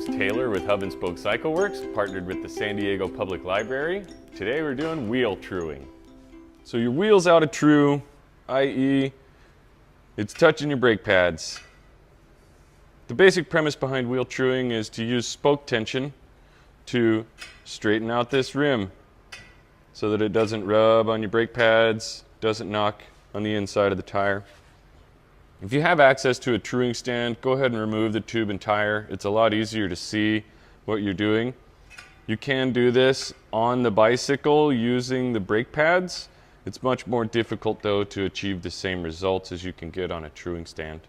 name's Taylor with Hub and Spoke Cycle Works, partnered with the San Diego Public Library. Today we're doing wheel truing. So your wheel's out of true, i.e. it's touching your brake pads. The basic premise behind wheel truing is to use spoke tension to straighten out this rim so that it doesn't rub on your brake pads, doesn't knock on the inside of the tire. If you have access to a truing stand, go ahead and remove the tube and tire. It's a lot easier to see what you're doing. You can do this on the bicycle using the brake pads. It's much more difficult though to achieve the same results as you can get on a truing stand.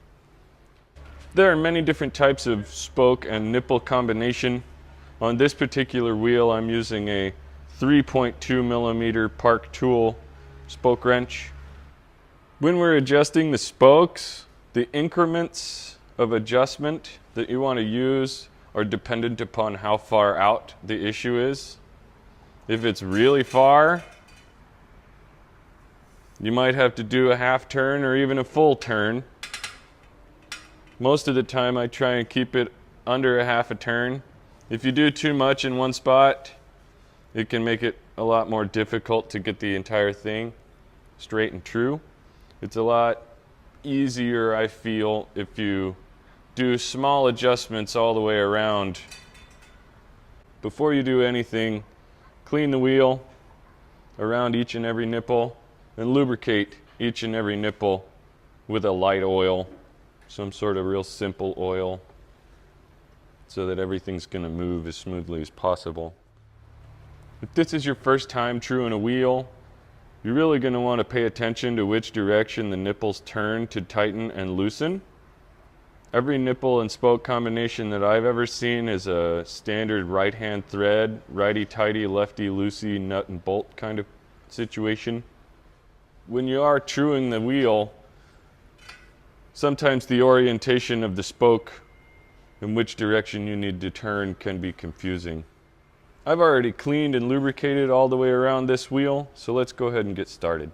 There are many different types of spoke and nipple combination. On this particular wheel, I'm using a 3.2 millimeter Park Tool spoke wrench. When we're adjusting the spokes, the increments of adjustment that you want to use are dependent upon how far out the issue is. If it's really far, you might have to do a half turn or even a full turn. Most of the time I try and keep it under a half a turn. If you do too much in one spot, it can make it a lot more difficult to get the entire thing straight and true. It's a lot easier, I feel, if you do small adjustments all the way around. Before you do anything, clean the wheel around each and every nipple and lubricate each and every nipple with a light oil, some sort of real simple oil, so that everything's going to move as smoothly as possible. If this is your first time truing a wheel, you're really going to want to pay attention to which direction the nipples turn to tighten and loosen. Every nipple and spoke combination that I've ever seen is a standard right-hand thread, righty-tighty, lefty-loosey, nut and bolt kind of situation. When you are truing the wheel, sometimes the orientation of the spoke and which direction you need to turn can be confusing. I've already cleaned and lubricated all the way around this wheel, so let's go ahead and get started.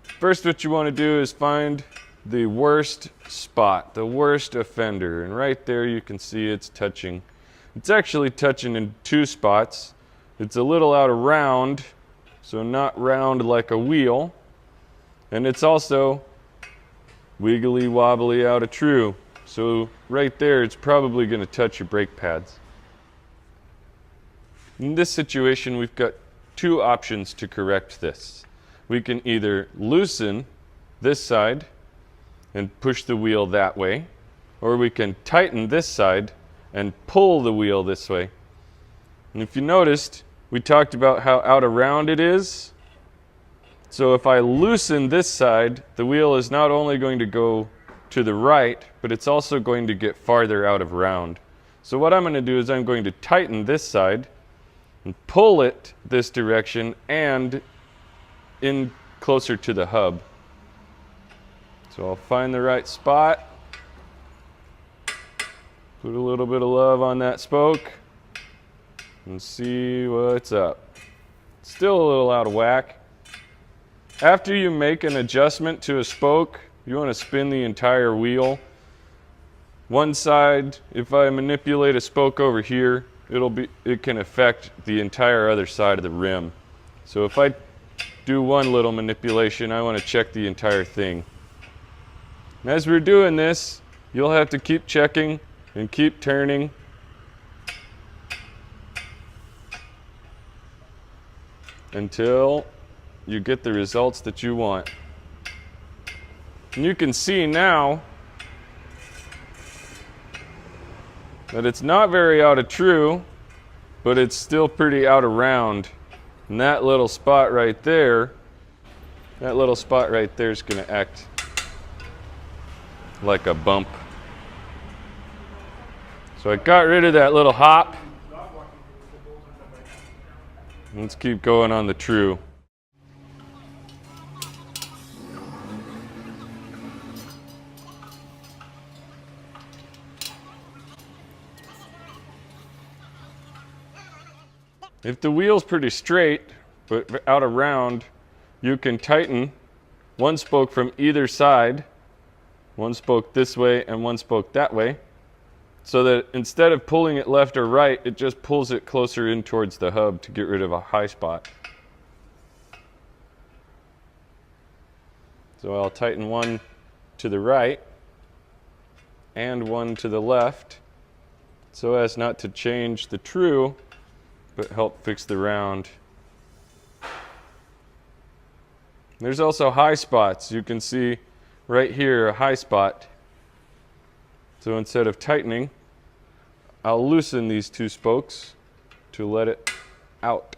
First, what you want to do is find the worst spot, the worst offender, and right there you can see it's touching. It's actually touching in two spots. It's a little out of round, so not round like a wheel, and it's also wiggly wobbly out of true. So right there it's probably going to touch your brake pads. In this situation, we've got two options to correct this. We can either loosen this side and push the wheel that way, or we can tighten this side and pull the wheel this way. And if you noticed, we talked about how out of round it is. So if I loosen this side, the wheel is not only going to go to the right, but it's also going to get farther out of round. So what I'm going to do is I'm going to tighten this side and pull it this direction and in closer to the hub. So I'll find the right spot, put a little bit of love on that spoke, and see what's up. Still a little out of whack. After you make an adjustment to a spoke, you want to spin the entire wheel. One side, if I manipulate a spoke over here, it can affect the entire other side of the rim. So if I do one little manipulation, I want to check the entire thing. And as we're doing this, you'll have to keep checking and keep turning. Until you get the results that you want. And you can see now that it's not very out of true, but it's still pretty out of round. And that little spot right there is going to act like a bump. So I got rid of that little hop. Let's keep going on the true. If the wheel's pretty straight, but out of round, you can tighten one spoke from either side, one spoke this way and one spoke that way, so that instead of pulling it left or right, it just pulls it closer in towards the hub to get rid of a high spot. So I'll tighten one to the right and one to the left so as not to change the true, but help fix the round. There's also high spots. You can see right here a high spot. So instead of tightening, I'll loosen these two spokes to let it out.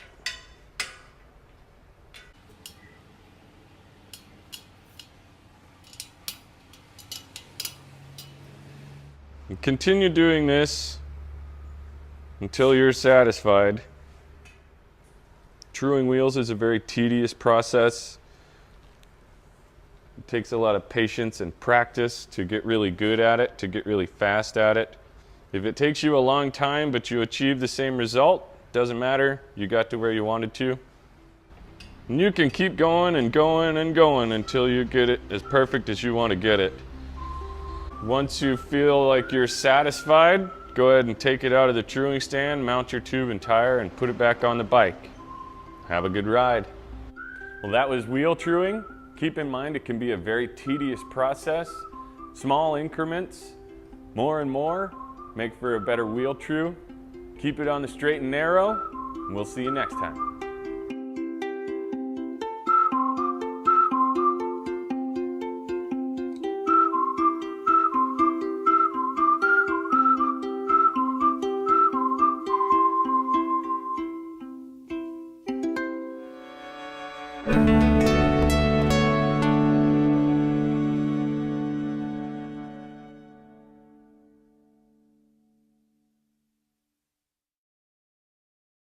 And continue doing this until you're satisfied. Truing wheels is a very tedious process. It takes a lot of patience and practice to get really good at it, to get really fast at it. If it takes you a long time but you achieve the same result, doesn't matter, you got to where you wanted to. And you can keep going and going and going until you get it as perfect as you want to get it. Once you feel like you're satisfied, go ahead and take it out of the truing stand, mount your tube and tire, and put it back on the bike. Have a good ride. Well, that was wheel truing. Keep in mind it can be a very tedious process. Small increments, more and more, make for a better wheel true. Keep it on the straight and narrow, and we'll see you next time.